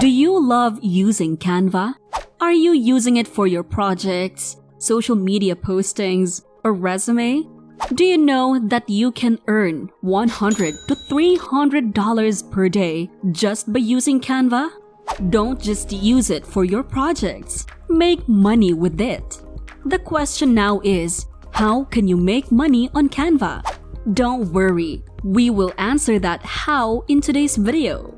Do you love using Canva? Are you using it for your projects, social media postings, or resume? Do you know that you can earn $100 to $300 per day just by using Canva? Don't just use it for your projects. Make money with it. The question now is, how can you make money on Canva? Don't worry, we will answer that how in today's video.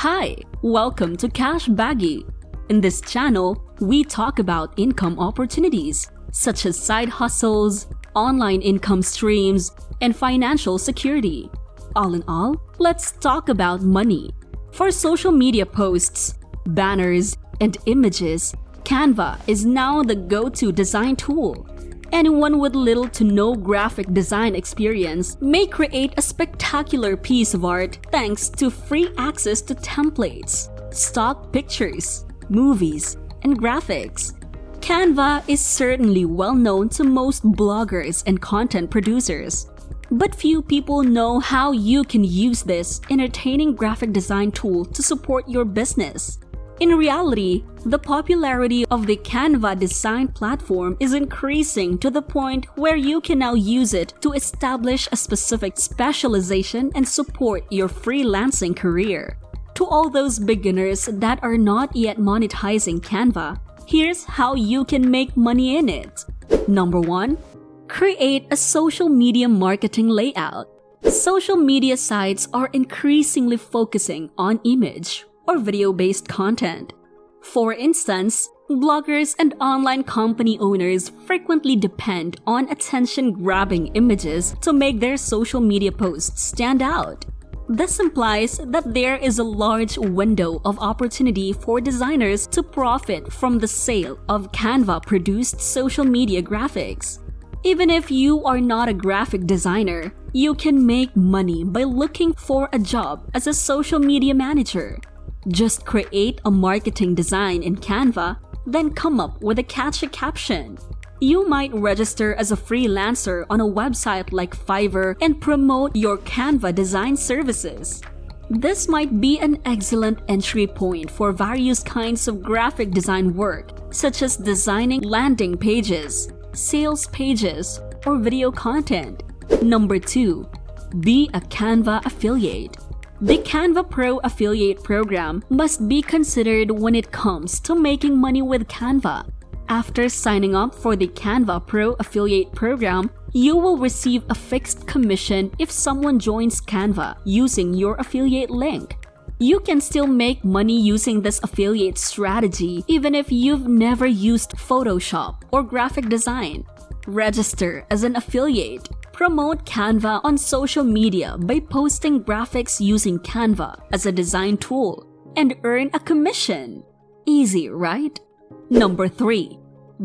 Hi, welcome to Cash Baggy. In this channel, we talk about income opportunities such as side hustles, online income streams, and financial security. All in all, let's talk about money. For social media posts, banners, and images, Canva is now the go-to design tool. Anyone with little to no graphic design experience may create a spectacular piece of art thanks to free access to templates, stock pictures, movies, and graphics. Canva is certainly well known to most bloggers and content producers, but few people know how you can use this entertaining graphic design tool to support your business. In reality, the popularity of the Canva design platform is increasing to the point where you can now use it to establish a specific specialization and support your freelancing career. To all those beginners that are not yet monetizing Canva, here's how you can make money in it. Number 1. Create a social media marketing layout. Social media sites are increasingly focusing on image or video-based content. For instance, bloggers and online company owners frequently depend on attention-grabbing images to make their social media posts stand out. This implies that there is a large window of opportunity for designers to profit from the sale of Canva-produced social media graphics. Even if you are not a graphic designer, you can make money by looking for a job as a social media manager. Just create a marketing design in Canva, then come up with a catchy caption. You might register as a freelancer on a website like Fiverr and promote your Canva design services. This might be an excellent entry point for various kinds of graphic design work, such as designing landing pages, sales pages, or video content. Number 2. Be a Canva affiliate. The Canva Pro affiliate program must be considered when it comes to making money with Canva. After signing up for the Canva Pro affiliate program, you will receive a fixed commission if someone joins Canva using your affiliate link. You can still make money using this affiliate strategy even if you've never used Photoshop or graphic design. Register as an affiliate. Promote Canva on social media by posting graphics using Canva as a design tool and earn a commission. Easy, right? Number 3.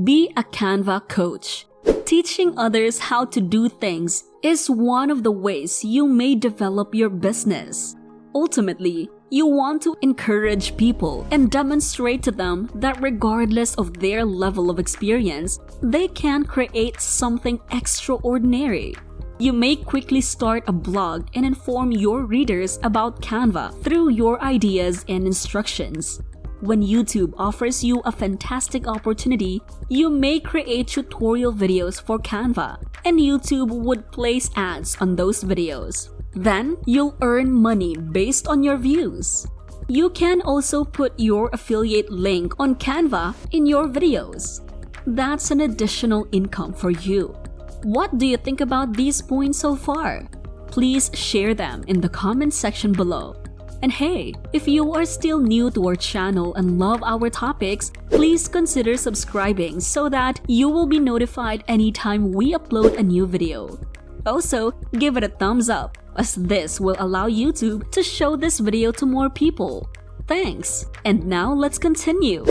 Be a Canva coach. Teaching others how to do things is one of the ways you may develop your business. Ultimately, you want to encourage people and demonstrate to them that regardless of their level of experience, they can create something extraordinary. You may quickly start a blog and inform your readers about Canva through your ideas and instructions. When YouTube offers you a fantastic opportunity, you may create tutorial videos for Canva, and YouTube would place ads on those videos. Then, you'll earn money based on your views. You can also put your affiliate link on Canva in your videos. That's an additional income for you. What do you think about these points so far? Please share them in the comment section below. And hey, if you are still new to our channel and love our topics, please consider subscribing so that you will be notified anytime we upload a new video. Also, give it a thumbs up, as this will allow YouTube to show this video to more people. Thanks! And now let's continue.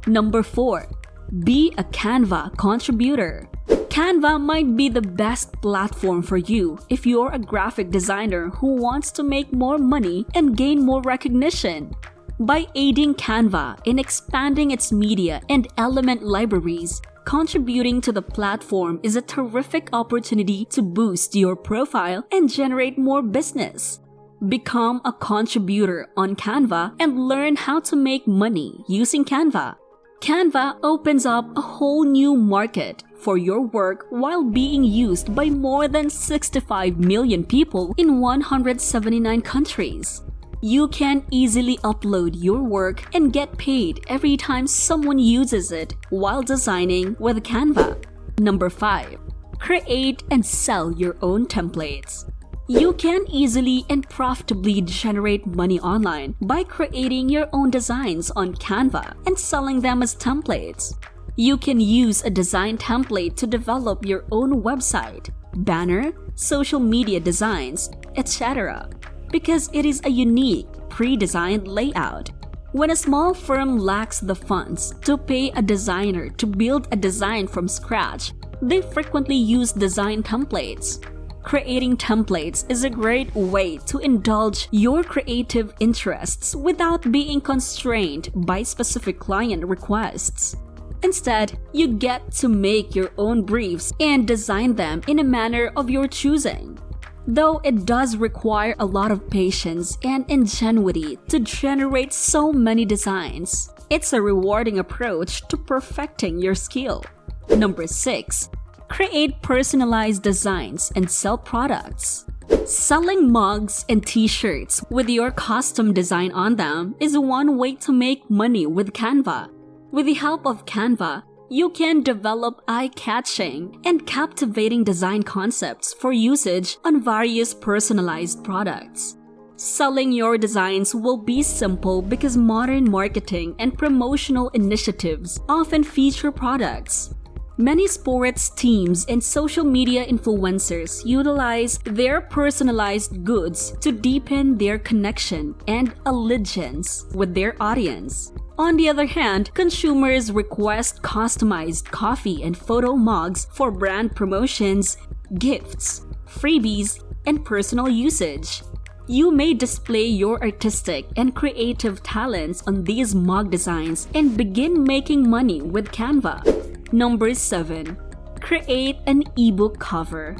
Number 4. Be a Canva contributor. Canva might be the best platform for you if you're a graphic designer who wants to make more money and gain more recognition. By aiding Canva in expanding its media and element libraries, contributing to the platform is a terrific opportunity to boost your profile and generate more business. Become a contributor on Canva and learn how to make money using Canva. Canva opens up a whole new market for your work while being used by more than 65 million people in 179 countries. You can easily upload your work and get paid every time someone uses it while designing with Canva. Number 5. Create and sell your own templates. You can easily and profitably generate money online by creating your own designs on Canva and selling them as templates. You can use a design template to develop your own website, banner, social media designs, etc. because it is a unique, pre-designed layout. When a small firm lacks the funds to pay a designer to build a design from scratch, they frequently use design templates. Creating templates is a great way to indulge your creative interests without being constrained by specific client requests. Instead, you get to make your own briefs and design them in a manner of your choosing. Though it does require a lot of patience and ingenuity to generate so many designs, it's a rewarding approach to perfecting your skill. Number 6. Create personalized designs and sell products. Selling mugs and t-shirts with your custom design on them is one way to make money with Canva. With the help of Canva, you can develop eye-catching and captivating design concepts for usage on various personalized products. Selling your designs will be simple because modern marketing and promotional initiatives often feature products. Many sports teams and social media influencers utilize their personalized goods to deepen their connection and allegiance with their audience. On the other hand, consumers request customized coffee and photo mugs for brand promotions, gifts, freebies, and personal usage. You may display your artistic and creative talents on these mug designs and begin making money with Canva. Number 7. Create an ebook cover.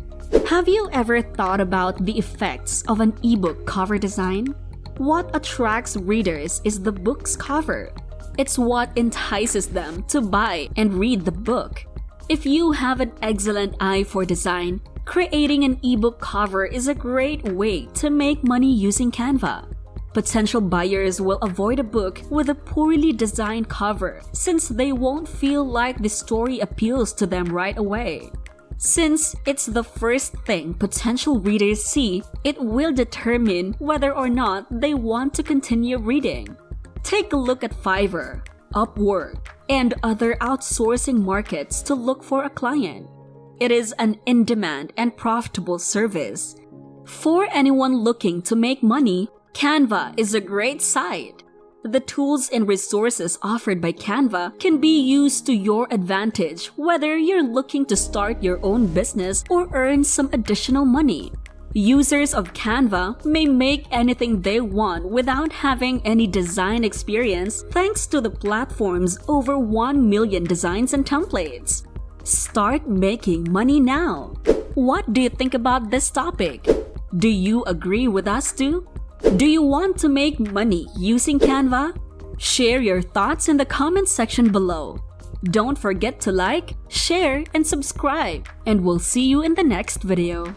Have you ever thought about the effects of an ebook cover design? What attracts readers is the book's cover. It's what entices them to buy and read the book. If you have an excellent eye for design, creating an ebook cover is a great way to make money using Canva. Potential buyers will avoid a book with a poorly designed cover since they won't feel like the story appeals to them right away. Since it's the first thing potential readers see, it will determine whether or not they want to continue reading. Take a look at Fiverr, Upwork, and other outsourcing markets to look for a client. It is an in-demand and profitable service. For anyone looking to make money, Canva is a great site. The tools and resources offered by Canva can be used to your advantage whether you're looking to start your own business or earn some additional money. Users of Canva may make anything they want without having any design experience thanks to the platform's over 1 million designs and templates. Start making money now. What do you think about this topic? Do you agree with us too? Do you want to make money using Canva? Share your thoughts in the comment section below. Don't forget to like, share, and subscribe, and we'll see you in the next video.